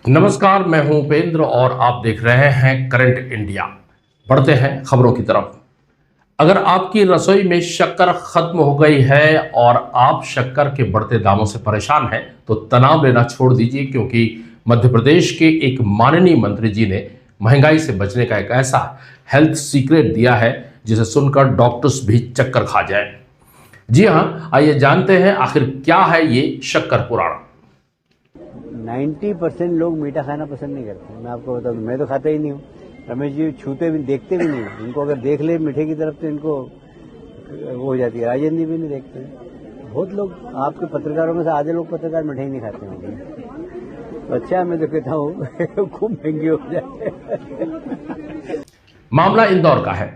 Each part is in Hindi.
नमस्कार, मैं हूं उपेंद्र और आप देख रहे हैं करंट इंडिया। बढ़ते हैं खबरों की तरफ। अगर आपकी रसोई में शक्कर खत्म हो गई है और आप शक्कर के बढ़ते दामों से परेशान हैं, तो तनाव लेना छोड़ दीजिए, क्योंकि मध्य प्रदेश के एक माननीय मंत्री जी ने महंगाई से बचने का एक ऐसा हेल्थ सीक्रेट दिया है जिसे सुनकर डॉक्टर्स भी चक्कर खा जाए। जी हां, आइए जानते हैं आखिर क्या है ये शक्कर पुराण। 90% लोग मीठा खाना पसंद नहीं करते। मैं आपको बता दूं, मैं तो खाता ही नहीं हूँ। रमेश जी छूते भी देखते भी नहीं। इनको अगर देख ले मीठे की तरफ तो इनको वो हो जाती है। राजेंद्र जी भी नहीं देखते। बहुत लोग आपके पत्रकारों में से आधे लोग पत्रकार मिठाई नहीं खाते होंगे। तो अच्छा, मैं तो कहता हूँ खूब महंगी हो जाए। मामला इंदौर का है,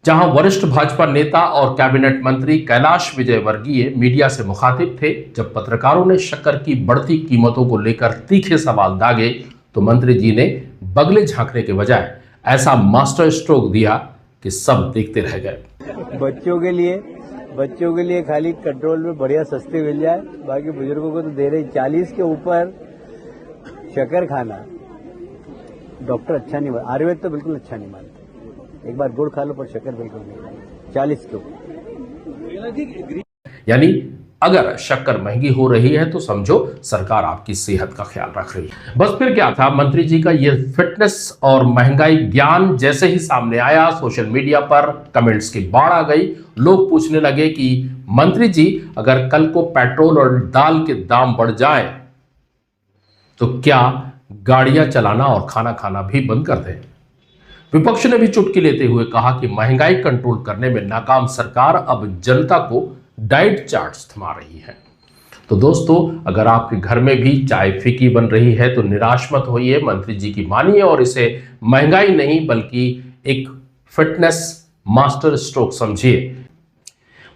जहां वरिष्ठ भाजपा नेता और कैबिनेट मंत्री कैलाश विजयवर्गीय मीडिया से मुखातिब थे। जब पत्रकारों ने शक्कर की बढ़ती कीमतों को लेकर तीखे सवाल दागे, तो मंत्री जी ने बगले झांकने के बजाय ऐसा मास्टर स्ट्रोक दिया कि सब देखते रह गए। बच्चों के लिए खाली कंट्रोल में बढ़िया सस्ते मिल जाए, बाकी बुजुर्गों को तो दे रहे। 40 के ऊपर शक्कर खाना डॉक्टर अच्छा नहीं, आयुर्वेद तो बिल्कुल अच्छा नहीं मानते। एक बार गुड़ खा लो, पर शक्कर बिल्कुल नहीं। 40 के ऊपर। यानी अगर शक्कर महंगी हो रही है तो समझो सरकार आपकी सेहत का ख्याल रख रही है। बस फिर क्या था, मंत्री जी का ये फिटनेस और महंगाई ज्ञान जैसे ही सामने आया, सोशल मीडिया पर कमेंट्स की बाढ़ आ गई। लोग पूछने लगे कि मंत्री जी, अगर कल को पेट्रोल और दाल के दाम बढ़ जाए तो क्या गाड़ियां चलाना और खाना खाना भी बंद कर दें? विपक्ष ने भी चुटकी लेते हुए कहा कि महंगाई कंट्रोल करने में नाकाम सरकार अब जनता को डाइट चार्ट्स थमा रही है। तो दोस्तों, अगर आपके घर में भी चाय फीकी बन रही है तो निराश मत होइए, मंत्री जी की मानिए और इसे महंगाई नहीं बल्कि एक फिटनेस मास्टर स्ट्रोक समझिए।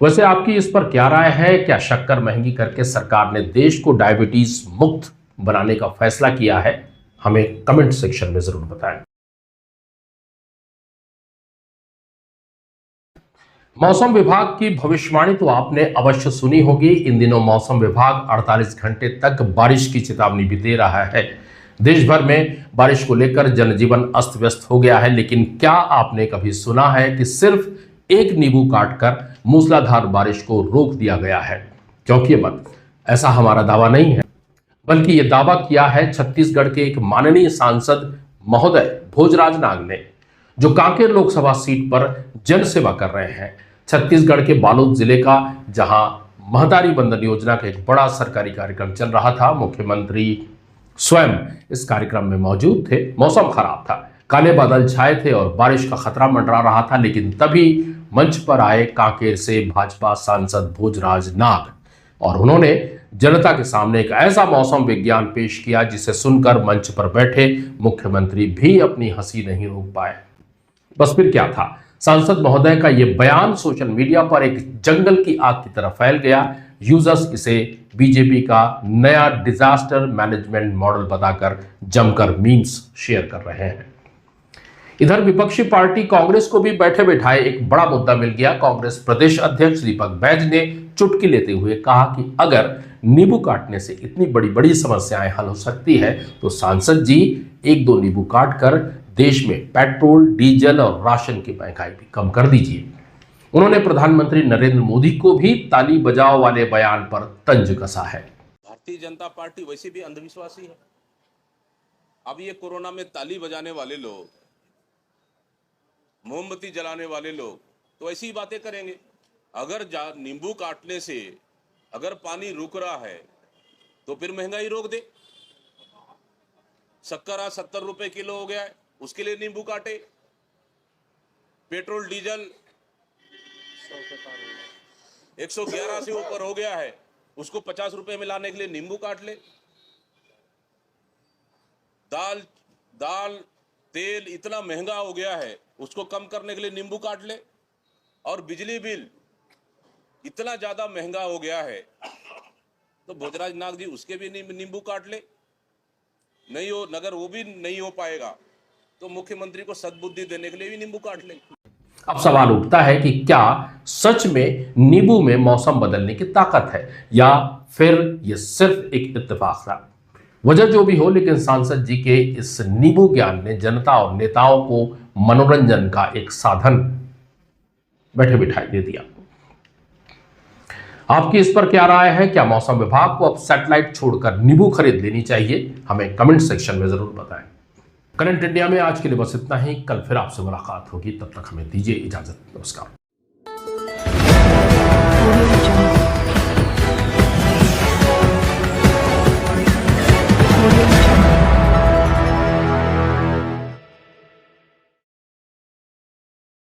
वैसे आपकी इस पर क्या राय है? क्या शक्कर महंगी करके सरकार ने देश को डायबिटीज मुक्त बनाने का फैसला किया है? हमें कमेंट सेक्शन में जरूर बताएं। मौसम विभाग की भविष्यवाणी तो आपने अवश्य सुनी होगी। इन दिनों मौसम विभाग 48 घंटे तक बारिश की चेतावनी भी दे रहा है। देश भर में बारिश को लेकर जनजीवन अस्त व्यस्त हो गया है, लेकिन क्या आपने कभी सुना है कि सिर्फ एक नींबू काटकर मूसलाधार बारिश को रोक दिया गया है? क्योंकि मत, ऐसा हमारा दावा नहीं है, बल्कि यह दावा किया है छत्तीसगढ़ के एक माननीय सांसद महोदय भोजराज नाग ने, जो कांकेर लोकसभा सीट पर जनसेवा कर रहे हैं। छत्तीसगढ़ के बालोद जिले का, जहां महतारी बंधन योजना का एक बड़ा सरकारी कार्यक्रम चल रहा था। मुख्यमंत्री स्वयं इस कार्यक्रम में मौजूद थे। मौसम खराब था, काले बादल छाए थे और बारिश का खतरा मंडरा रहा था, लेकिन तभी मंच पर आए कांकेर से भाजपा सांसद भोजराज नाग और उन्होंने जनता के सामने एक ऐसा मौसम विज्ञान पेश किया जिसे सुनकर मंच पर बैठे मुख्यमंत्री भी अपनी हंसी नहीं रोक पाए। बस फिर क्या था, सांसद महोदय का यह बयान सोशल मीडिया पर एक जंगल की आग की तरह फैल गया। यूजर्स इसे बीजेपी का नया डिजास्टर मैनेजमेंट मॉडल बताकर जमकर मीम्स शेयर कर रहे हैं। इधर विपक्षी पार्टी कांग्रेस को भी बैठे बैठाए एक बड़ा मुद्दा मिल गया। कांग्रेस प्रदेश अध्यक्ष दीपक बैज ने चुटकी लेते हुए कहा कि अगर नींबू काटने से इतनी बड़ी बड़ी समस्याएं हल हो सकती है तो सांसद जी एक दो नींबू काट कर देश में पेट्रोल, डीजल और राशन की महंगाई भी कम कर दीजिए। उन्होंने प्रधानमंत्री नरेंद्र मोदी को भी ताली बजाओ वाले बयान पर तंज कसा है। भारतीय जनता पार्टी वैसे भी अंधविश्वासी है। अब ये कोरोना में ताली बजाने वाले लोग, मोमबत्ती जलाने वाले लोग तो ऐसी ही बातें करेंगे। अगर नींबू काटने से अगर पानी रुक रहा है तो फिर महंगाई रोक दे। शक्कर 70 रुपए किलो हो गया है, उसके लिए नींबू काटे। पेट्रोल डीजल 111 से ऊपर हो गया है, उसको 50 रुपए में लाने के लिए नींबू काट ले। दाल तेल इतना महंगा हो गया है, उसको कम करने के लिए नींबू काट ले। और बिजली बिल इतना ज्यादा महंगा हो गया है तो भोजराज नाग जी उसके भी नींबू काट ले। नहीं हो, अगर वो भी नहीं हो पाएगा तो मुख्यमंत्री को सद्बुद्धि देने के लिए भी नींबू काट ले। अब सवाल उठता है कि क्या सच में नींबू में मौसम बदलने की ताकत है या फिर यह सिर्फ एक इत्तेफाक था? वजह जो भी हो, लेकिन सांसद जी के इस नींबू ज्ञान ने जनता और नेताओं को मनोरंजन का एक साधन बैठे बिठाई दे दिया। आपकी इस पर क्या राय है? क्या मौसम विभाग को अब सैटेलाइट छोड़कर नींबू खरीद लेनी चाहिए? हमें कमेंट सेक्शन में जरूर बताएं। करंट इंडिया में आज के लिए बस इतना ही। कल फिर आपसे मुलाकात होगी, तब तक हमें दीजिए इजाजत। नमस्कार।